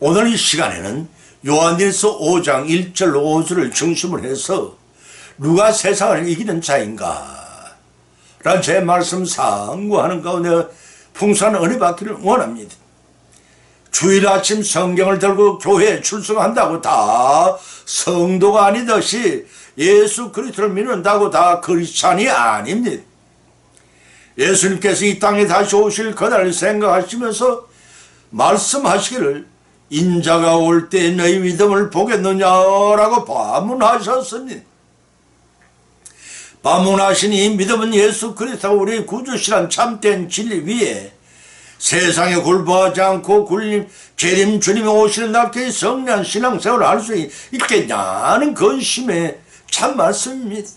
오늘 이 시간에는 요한일서 5장 1절 5절을 중심으로 해서 누가 세상을 이기는 자인가 라는 제 말씀 상고하는 가운데 풍성한 은혜 받기를 원합니다. 주일 아침 성경을 들고 교회에 출석한다고 다 성도가 아니듯이 예수 그리스도를 믿는다고 다 크리스찬이 아닙니다. 예수님께서 이 땅에 다시 오실 그날을 생각하시면서 말씀하시기를 인자가 올 때 너희 믿음을 보겠느냐라고 반문하셨습니다. 반문하신 이 믿음은 예수 그리스도가 우리의 구주시란 참된 진리 위에 세상에 굴복하지 않고 재림 주님이 오시는 날까지 성리한 신앙생활을 할 수 있겠냐는 근심의 참 말씀입니다.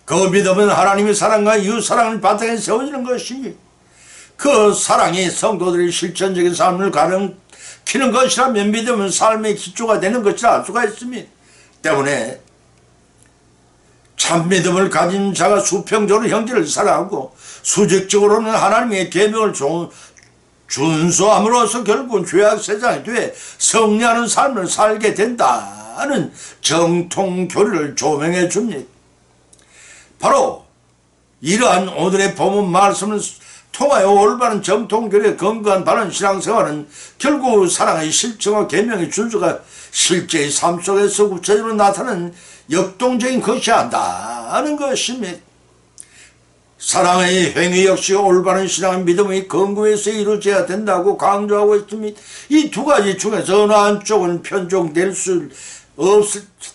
그 믿음은 하나님의 사랑과 이웃사랑을 바탕에 세워지는 것입니다. 그 사랑이 성도들의 실천적인 삶을 가르치는 것이라면 믿음은 삶의 기초가 되는 것이라 알 수가 있습니다. 때문에 참 믿음을 가진 자가 수평적으로 형제를 사랑하고 수직적으로는 하나님의 계명을 준수함으로써 결국은 죄악 세상에 되어 승리하는 삶을 살게 된다는 정통 교리를 조명해 줍니다. 바로 이러한 오늘의 본문 말씀을 통하여 올바른 정통 교리의 건강한 바른 신앙생활은 결국 사랑의 실천과 계명의 준수가 실제의 삶 속에서 구체적으로 나타나는 역동적인 것이어야 한다는 것입니다. 사랑의 행위 역시 올바른 신앙의 믿음의 근거에서 이루어져야 된다고 강조하고 있습니다. 이 두 가지 중에서 어느 한쪽은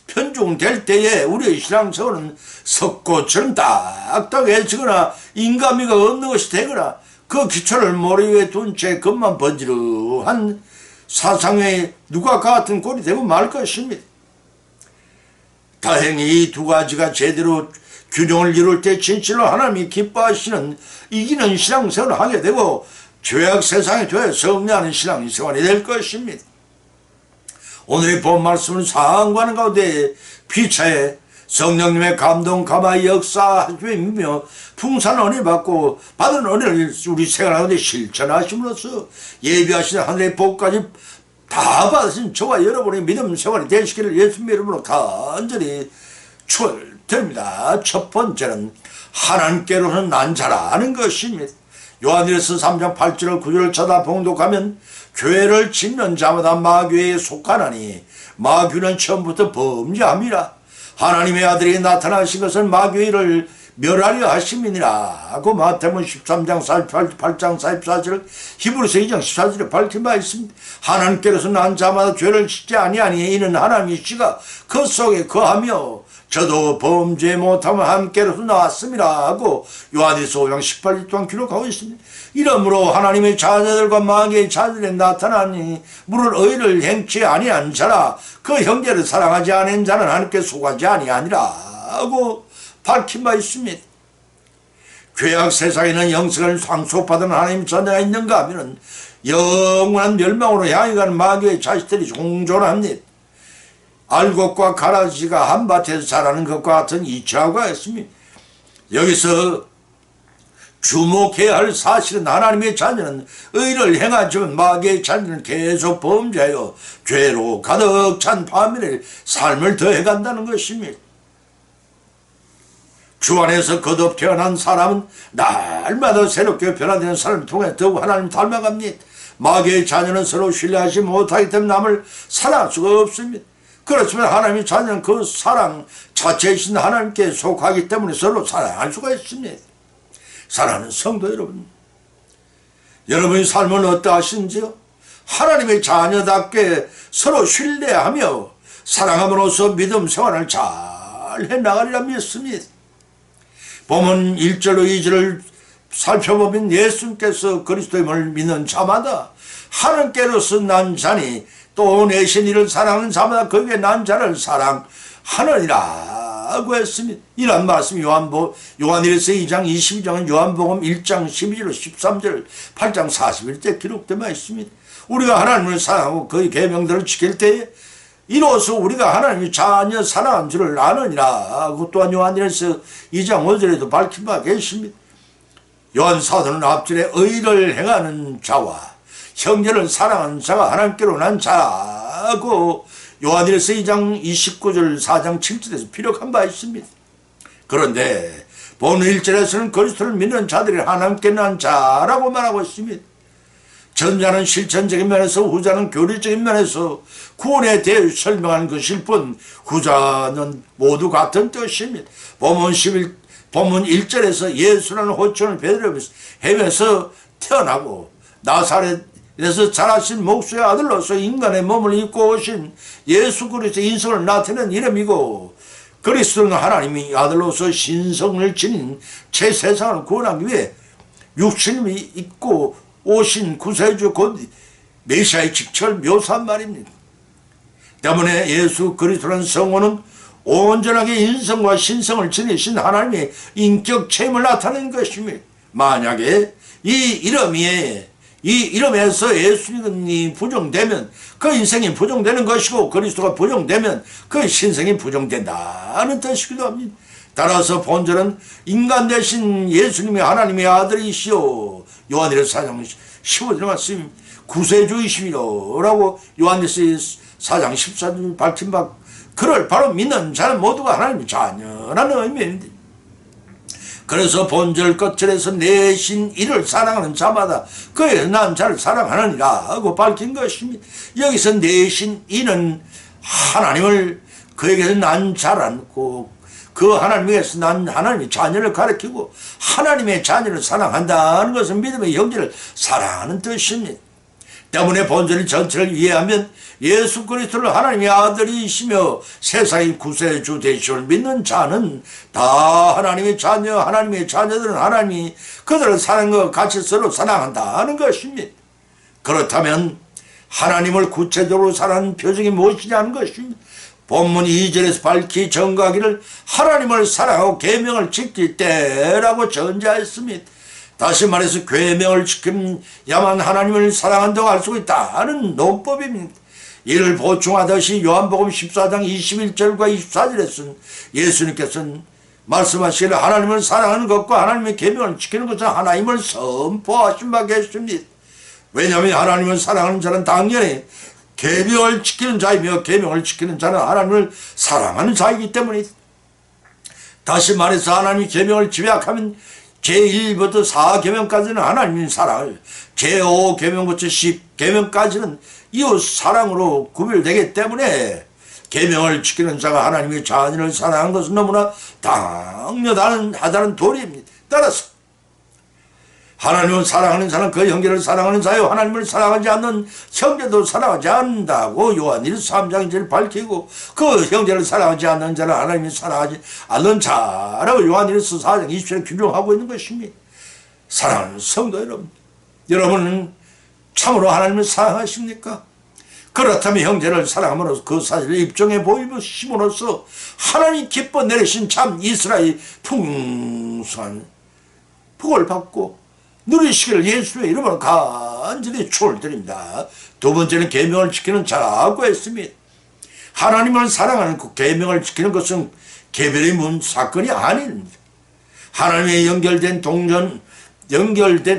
편중될 때에 우리의 신앙생활은 석고처럼 딱딱해지거나 인간미가 없는 것이 되거나 그 기초를 머리 위에 둔 채 겉만 번지르한 사상의 누가 같은 꼴이 되고 말 것입니다. 다행히 이 두 가지가 제대로 균형을 이룰 때 진실로 하나님이 기뻐하시는 이기는 신앙생활을 하게 되고 죄악 세상에 되어 승리하는 신앙생활이 될 것입니다. 오늘의 본 말씀은 상고하는 가운데 피차에 성령님의 감동 가마의 역사하시며 풍성한 은혜 받고 받은 은혜를 우리 생활 가운데 실천하심으로써 예비하시는 하늘의 복까지 다 받으신 저와 여러분의 믿음 생활이 되시기를 예수님의 이름으로 간절히 축원드립니다. 첫 번째는 하나님께로는 난 자라는 것입니다. 요한일서 3장 8절 9절을 쳐다 봉독하면 죄를 짓는 자마다 마귀에 속하나니 마귀는 처음부터 범죄함이라. 하나님의 아들이 나타나신 것은 마귀를 멸하려 하심이니라 하고 마태복음 13장 48장 44절 히브리서 2장 14절에 밝힌 바 있습니다. 하나님께로서 난 자마다 죄를 짓지 아니하니 이는 하나님이시가 그 속에 거하며 저도 범죄 못하면 함께로서 나왔습니다 하고 요한일서 5장 18절 동안 기록하고 있습니다. 이러므로 하나님의 자녀들과 마귀의 자녀들에 나타나니 물을 의를 행치 아니한 자라 그 형제를 사랑하지 않은 자는 하나님께 속하지 아니하니라 하고 밝힌 바 있습니다. 죄악 세상에는 영생을 상속받은 하나님 자녀가 있는가 하면 영원한 멸망으로 향해 가는 마귀의 자식들이 종존합니다. 알곡과 가라지가 한밭에서 자라는 것과 같은 이치하고 있습니다. 여기서 주목해야 할 사실은 하나님의 자녀는 의를 행하지만 마귀의 자녀는 계속 범죄하여 죄로 가득 찬 파멸의 삶을 더해간다는 것입니다. 주 안에서 거듭 태어난 사람은 날마다 새롭게 변화되는 삶을 통해 더욱 하나님 닮아갑니다. 마귀의 자녀는 서로 신뢰하지 못하기 때문에 남을 사랑할 수가 없습니다. 그렇지만 하나님의 자녀는 그 사랑 자체이신 하나님께 속하기 때문에 서로 사랑할 수가 있습니다. 사랑하는 성도 여러분, 여러분의 삶은 어떠하신지요? 하나님의 자녀답게 서로 신뢰하며 사랑함으로써 믿음 생활을 잘 해나가리라 믿습니다. 본문 1절로 2절을 살펴보면 예수님께서 그리스도임을 믿는 자마다 하나님께로서 난 자니 또 내신 이를 사랑하는 자마다 그에게 난 자를 사랑하느니라고 했습니다. 이런 말씀이 요한일서 2장 22장은 요한복음 1장 12절 13절 8장 41절 기록되어 있습니다. 우리가 하나님을 사랑하고 그의 계명들을 지킬 때에 이로써 우리가 하나님의 자녀 사랑한 줄을 아느니라. 또한 요한일서 2장 5절에도 밝힌 바 계십니다. 요한 사도는 앞절에 의를 행하는 자와 형제를 사랑하는 자가 하나님께로 난 자고 요한일서 2장 29절 4장 7절에서 피력한 바 있습니다. 그런데 본문 1절에서는 그리스도를 믿는 자들이 하나님께 난 자라고 말하고 있습니다. 전자는 실천적인 면에서 후자는 교리적인 면에서 구원에 대해 설명하는 것일 뿐 후자는 모두 같은 뜻입니다. 본문 1절에서 예수라는 호칭을 베들레헴에서 태어나고 나사렛에서 자라신 목수의 아들로서 인간의 몸을 입고 오신 예수 그리스도의 인성을 나타내는 이름이고 그리스도는 하나님이 아들로서 신성을 지닌 새 세상을 구원하기 위해 육신을 입고 오신 구세주 곧 메시아의 직철 묘사한 말입니다. 때문에 예수 그리스도라는 성호는 온전하게 인성과 신성을 지니신 하나님의 인격 체험을 나타낸 것입니다. 만약에 이 이름에서 예수님이 부정되면 그 인생이 부정되는 것이고 그리스도가 부정되면 그 신성이 부정된다는 뜻이기도 합니다. 따라서 본절은 인간 대신 예수님이 하나님의 아들이시오 요한일서 4장 15절 말씀 구세주이시라고 요한일서 4장 14절 밝힌 바 그를 바로 믿는 자는 모두가 하나님의 자녀라는 의미입니다. 그래서 본절 끝절에서 내신 이를 사랑하는 자마다 그에서 난 자를 사랑하느니라 하고 밝힌 것입니다. 여기서 내신 이는 하나님을 그에게서 난 자라고 그 하나님에서 난 하나님의 자녀를 가리키고 하나님의 자녀를 사랑한다는 것은 믿음의 형제를 사랑하는 뜻입니다. 때문에 본절 전체를 이해하면 예수 그리스도를 하나님의 아들이시며 세상의 구세주 되시를 믿는 자는 다 하나님의 자녀, 하나님의 자녀들은 하나님이 그들을 사랑하는 것 같이 서로 사랑한다는 것입니다. 그렇다면 하나님을 구체적으로 사랑하는 표정이 무엇이냐는 것입니다. 본문 2절에서 밝히 전가기를 하나님을 사랑하고 계명을 지킬 때라고 전제하였습니다. 다시 말해서 계명을 지켜야만 하나님을 사랑한다고 할 수 있다는 논법입니다. 이를 보충하듯이 요한복음 14장 21절과 24절에서는 예수님께서는 말씀하시기를 하나님을 사랑하는 것과 하나님의 계명을 지키는 것은 하나님을 선포하신 바 계십니다. 왜냐하면 하나님을 사랑하는 자는 당연히 계명을 지키는 자이며 계명을 지키는 자는 하나님을 사랑하는 자이기 때문이다. 다시 말해서 하나님이 계명을 집약하면 제1부터 4계명까지는 하나님의 사랑을, 제5계명부터 10계명까지는 이웃 사랑으로 구별되기 때문에 계명을 지키는 자가 하나님의 자녀를 사랑하는 것은 너무나 당연하다는 도리입니다. 따라서 하나님을 사랑하는 자는 그 형제를 사랑하는 자요 하나님을 사랑하지 않는 형제도 사랑하지 않는다고 요한일서 3장 1절 밝히고 그 형제를 사랑하지 않는 자는 하나님이 사랑하지 않는 자라고 요한일서 4장 20절에 규정하고 있는 것입니다. 사랑하는 성도 여러분, 여러분은 참으로 하나님을 사랑하십니까? 그렇다면 형제를 사랑함으로써 그 사실을 입증해 보임으로써 하나님 기뻐 내리신 참 이스라엘 풍성한 복을 받고 누리시기를 예수의 이름으로 간절히 축원드립니다. 두 번째는 계명을 지키는 자라고 했습니다. 하나님을 사랑하는 그 계명을 지키는 것은 개별의 사건이 아닙니다. 하나님의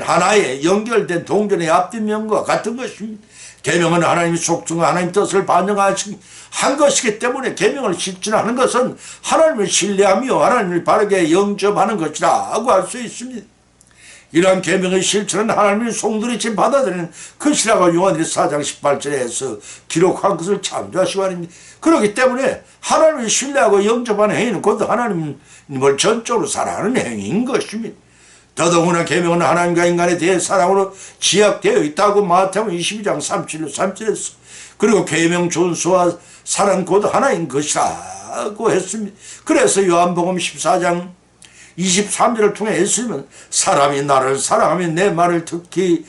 하나의 연결된 동전의 앞뒤 면과 같은 것입니다. 계명은 하나님의 속성과 하나님의 뜻을 반영한 것이기 때문에 계명을 실천하는 것은 하나님을 신뢰하며 하나님을 바르게 영접하는 것이라고 할 수 있습니다. 이러한 계명의 실천은 하나님의 송두리째 받아들이는 것이라고 요한일서 4장 18절에서 기록한 것을 참조하시기 바랍니다. 그렇기 때문에 하나님을 신뢰하고 영접하는 행위는 곧 하나님을 전적으로 사랑하는 행위인 것입니다. 더더구나 계명은 하나님과 인간에 대해 사랑으로 지약되어 있다고 마태복음 22장 3절에서 그리고 계명 준수와 사랑 곧 하나인 것이라고 했습니다. 그래서 요한복음 14장 23절을 통해 예수님은 사람이 나를 사랑하면 내 말을 특히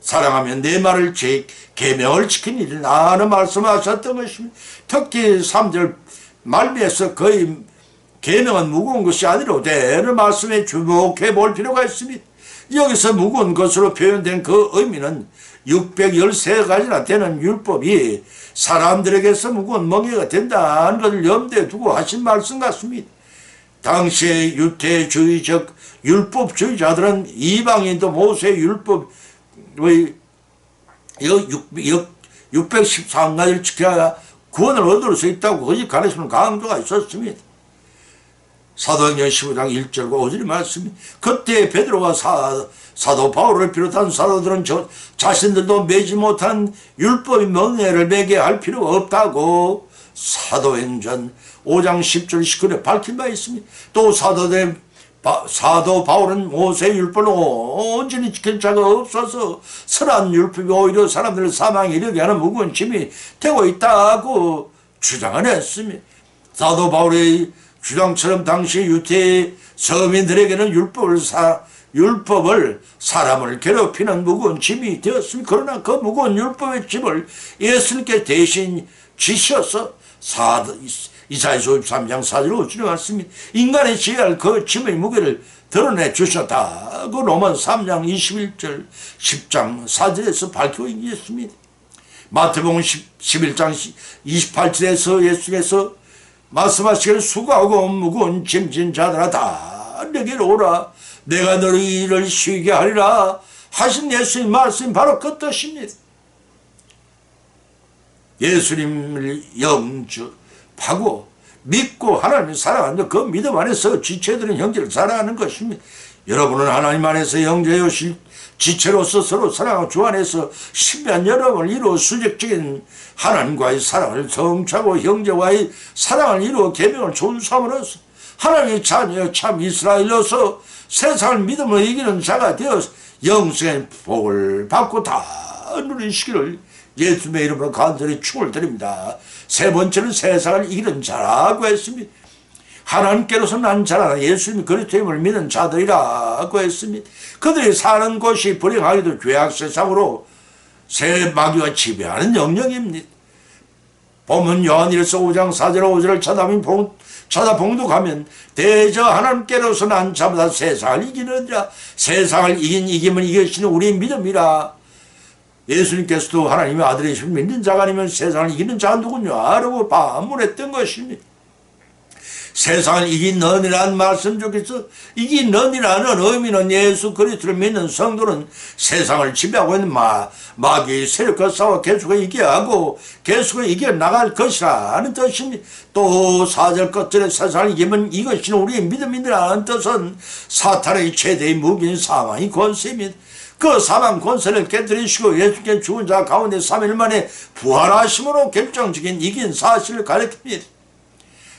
사랑하면 내 말을 계명을 지키니라 나는 말씀하셨던 것입니다. 특히 3절 말미에서 거의 계명은 무거운 것이 아니로되는 말씀에 주목해 볼 필요가 있습니다. 여기서 무거운 것으로 표현된 그 의미는 613가지나 되는 율법이 사람들에게서 무거운 멍에가 된다는 것을 염두에 두고 하신 말씀 같습니다. 당시의 유태주의적 율법주의자들은 이방인도 모세의 율법의 이 613가지를 지켜야 구원을 얻을 수 있다고 거기 가르치는 강조가 있었습니다. 사도행전 15장 1절과 5절의 말씀이 그때 베드로와 사도 바울을 비롯한 사도들은 자신들도 매지 못한 율법의 멍에를 매게 할 필요가 없다고 사도행전 5장 10절 19절에 밝힌 바 있습니다. 또 사도 바울은 모세의 율법을 온전히 지킬 자가 없어서 선한 율법이 오히려 사람들을 사망에 이르게 하는 무거운 짐이 되고 있다고 주장을 했습니다. 사도 바울의 주장처럼 당시 유대 서민들에게는 율법을 사람을 괴롭히는 무거운 짐이 되었습니다. 그러나 그 무거운 율법의 짐을 예수님께 대신 지셔서 이사야서 53장 4절 5절에 왔습니다. 인간의 지혜할 그 짐의 무게를 드러내 주셨다고 로만 3장 21절 10장 4절에서 밝히고 있습니다. 마태복음 11장 28절에서 예수께서 말씀하시기를 수고하고 무거운 짐진 자들아 다 내게로 오라 내가 너희를 쉬게 하리라 하신 예수님 말씀이 바로 그 뜻입니다. 예수님을 영접하고 믿고 하나님을 사랑하는 그 믿음 안에서 지체들은 형제를 사랑하는 것입니다. 여러분은 하나님 안에서 형제요 지체로서 서로 사랑하고 주 안에서 신비한 여러분을 이루어 수직적인 하나님과의 사랑을 성취하고 형제와의 사랑을 이루어 계명을 준수함으로써 하나님의 자녀 참 이스라엘로서 세상을 믿음으로 이기는 자가 되어 영생의 복을 받고 다 누리시기를 예수님의 이름으로 간절히 축을 드립니다. 세 번째는 세상을 이기는 자라고 했습니다. 하나님께로서 난 자라 예수님이 그리스도임을 믿는 자들이라고 했습니다. 그들이 사는 곳이 불행하게도 죄악 세상으로 새 마귀가 지배하는 영역입니다. 보면 요한일서 5장 4절 5절을 찾아 봉독하면 대저 하나님께로서 난 자보다 세상을 이기는 자 세상을 이기면 이기시는 우리의 믿음이라. 예수님께서도 하나님의 아들이시면 믿는 자가 아니면 세상을 이기는 자가 누구냐 라고 반문했던 것입니다. 세상을 이긴 너니라는 말씀 중에서 이긴 너니라는 의미는 예수 그리스도를 믿는 성도는 세상을 지배하고 있는 마귀의 세력과 싸워 계속 이겨하고 계속 이겨나갈 것이라는 뜻입니다. 또 4절 끝절에 세상을 이기면 이것이 우리의 믿음이라는 뜻은 사탄의 최대의 무기인 사망의 권세입니다. 그 사망 권세를 깨뜨리시고 예수께 죽은 자 가운데 3일 만에 부활하심으로 결정적인 이긴 사실을 가리킵니다.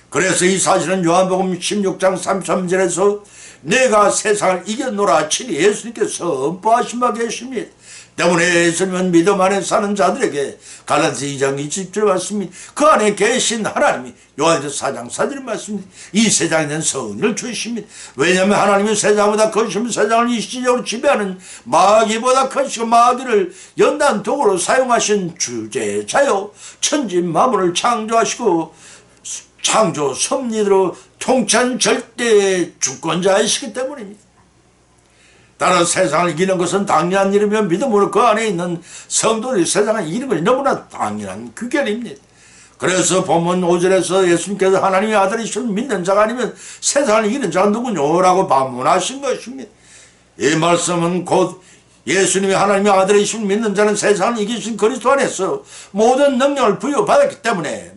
그래서 이 사실은 요한복음 16장 33절에서 내가 세상을 이겼노라 친히 예수님께서 선포하신 바 계십니다. 때문에 예수님은 믿음 안에 사는 자들에게 갈라디아 2장 20절 말씀입니다. 그 안에 계신 하나님이 요한일서 4장 4절 말씀입니다. 이 세상에 있는 성리를 주십니다. 왜냐하면 하나님은 세상보다 크시면 세상을 일시적으로 지배하는 마귀보다 크시고 마귀를 연단 도구로 사용하신 주제자요 천지 만물을 창조하시고 창조 섭리로 통치한 절대 주권자이시기 때문입니다. 따라 세상을 이기는 것은 당연한 일이며 믿음으로 그 안에 있는 성도들이 세상을 이기는 것이 너무나 당연한 규결입니다. 그래서 본문 5절에서 예수님께서 하나님의 아들이시면 믿는 자가 아니면 세상을 이기는 자가 누구냐라고 반문하신 것입니다. 이 말씀은 곧 예수님이 하나님의 아들이시면 믿는 자는 세상을 이기신 그리스도 안에서 모든 능력을 부여받았기 때문에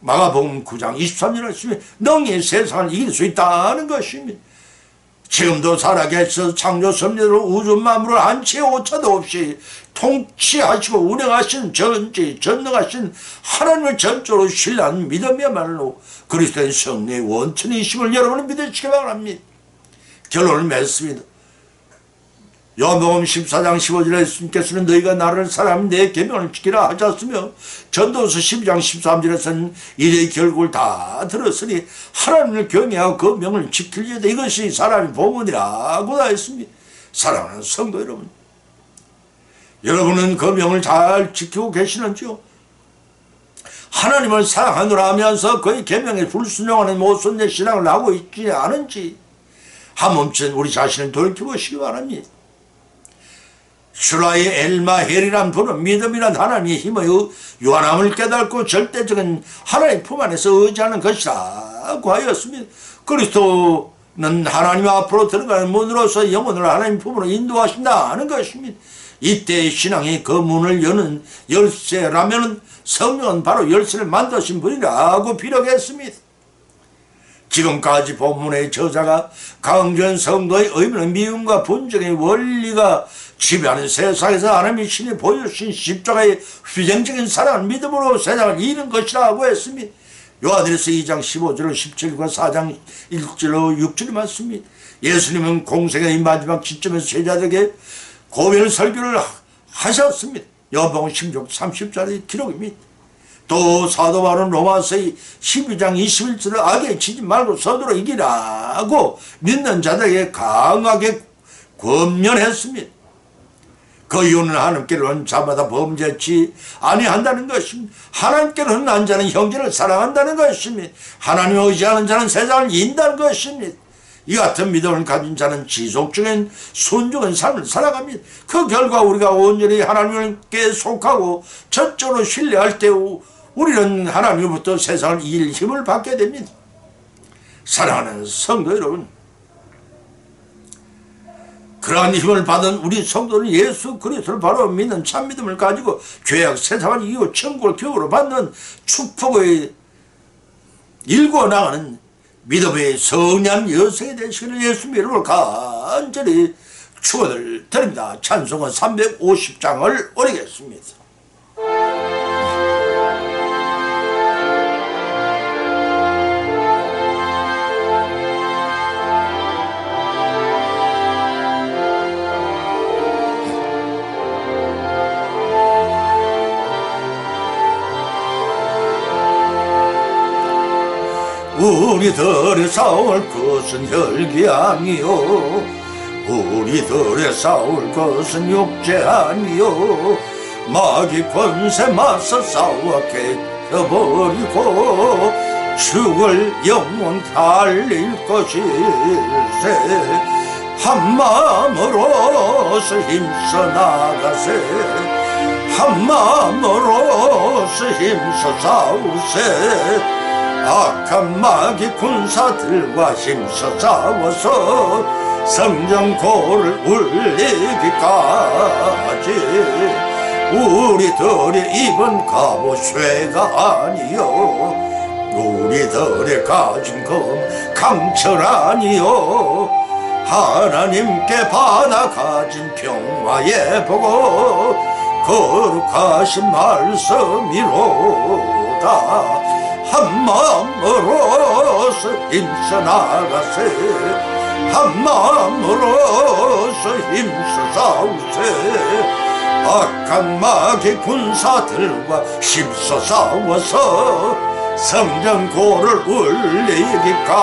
마가복음 9장 23절 말씀에 능히 세상을 이길 수 있다는 것입니다. 지금도 살아계셔서 창조 섭리로 우주 만물을 한치의 오차도 없이 통치하시고 운행하신 전능하신 하나님을 전적으로 신뢰하는 믿음이야말로 그리스도의 성령의 원천이심을 여러분은 믿으시기 바랍니다. 결론을 맺습니다. 요한복음 14장 15절에 예수님께서는 너희가 나를 사랑하면 내 계명을 지키라 하셨으며 전도서 12장 13절에서는 이의 결국을 다 들었으니 하나님을 경외하고 그 명을 지키려다 이것이 사람의 본분이라고 다 했습니다. 사랑하는 성도 여러분, 여러분은 그 명을 잘 지키고 계시는지요? 하나님을 사랑하노라 하면서 그의 계명에 불순종하는 모순된 신앙을 하고 있지 않은지 한 번쯤 우리 자신을 돌이켜보시기 바랍니다. 슈라의 엘마헬이란 분은 믿음이란 하나님의 힘의 유한함을 깨닫고 절대적인 하나님의 품 안에서 의지하는 것이라고 하였습니다. 그리스도는 하나님 앞으로 들어가는 문으로서 영혼을 하나님 품으로 인도하신다는 것입니다. 이때의 신앙이 그 문을 여는 열쇠라면 성령은 바로 열쇠를 만드신 분이라고 비력했습니다. 지금까지 본문의 저자가 강조한 성도의 의미는 미움과 분쟁의 원리가 지배하는 세상에서 하나님의 신이 보여주신 십자가의 희생적인 사랑을 믿음으로 세상을 이기는 것이라고 했습니다. 요한일서 2장 15절로 17과 4장 1절로 6절이 맞습니다. 예수님은 공생의 마지막 시점에서 제자들에게 고별 설교를 하셨습니다. 요한복음 16장 30절의 기록입니다. 또 사도 바울은 로마서의 12장 21절을 악에 치지 말고 서두로 이기라고 믿는 자들에게 강하게 권면했습니다. 그 이유는 하나님께로는 자마다 범죄치 아니한다는 것입니다. 하나님께로는 한 자는 형제를 사랑한다는 것입니다. 하나님을 의지하는 자는 세상을 이긴다는 것입니다. 이 같은 믿음을 가진 자는 지속적인 순종한 삶을 살아갑니다. 그 결과 우리가 온전히 하나님께 속하고 전적으로 신뢰할 때 우리는 하나님으로부터 세상을 이길 힘을 받게 됩니다. 사랑하는 성도 여러분, 그러한 힘을 받은 우리 성도는 예수 그리스도를 바로 믿는 참 믿음을 가지고 죄악 세상을 이기고 천국을 교으로 받는 축복의 일궈 나가는 믿음의 성령 여성이 되시기를 예수님의 이름으로 간절히 축원을 드립니다. 찬송은 350장을 올리겠습니다. 우리들의 싸울 것은 혈기 아니요, 우리들의 싸울 것은 육체 아니요, 마귀 권세 맞서 싸워 깨져버리고 죽을 영원 달릴 것일세. 한마음으로서 힘써 나가세, 한마음으로서 힘써 싸우세. 악한 마귀 군사들과 힘써 싸워서 성전고를 울리기까지 우리들의 입은 갑옷 쇠가 아니요, 우리들의 가진 검 강철 아니요, 하나님께 받아 가진 평화의 보고 거룩하신 말씀이로다. 한마음으로서 힘써 나가세, 한마음으로서 힘써 싸우세. 악한 마귀 군사들과 힘써 싸워서 성전고를 울리기까지.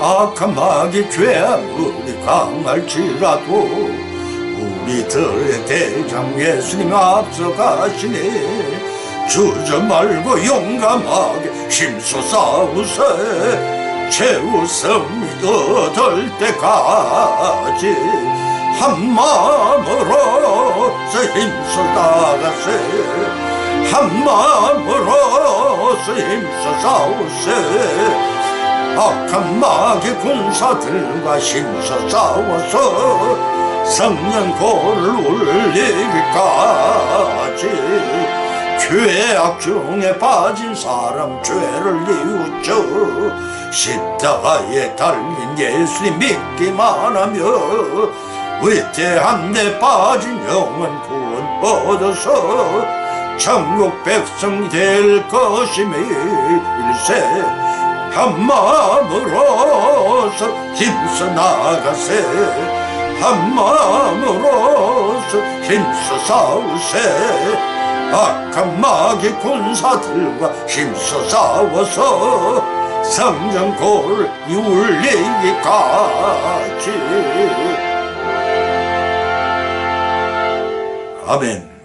악한 마귀 죄악물이 강할지라도 우리들의 대장 예수님 앞서가시니 주저 말고 용감하게 힘써 싸우세. 최후 승리 얻을 때까지 한마음으로서 힘써 나가세, 한마음으로서 힘써 싸우세. 악한 마귀 군사들과 힘써 싸워서 성령고를 울리기까지 죄악 중에 빠진 사람 죄를 뉘우쳐 십자가에 달린 예수님 믿기만 하며 위태한 데 빠진 영은 구원 얻어서 천국 백성이 될 것임일세. 한마음으로서 힘써 나가세, 한마음으로서 힘써 싸우세. 악한 마귀 군사들과 힘써 싸워서 성전고를 울리기까지. 아멘.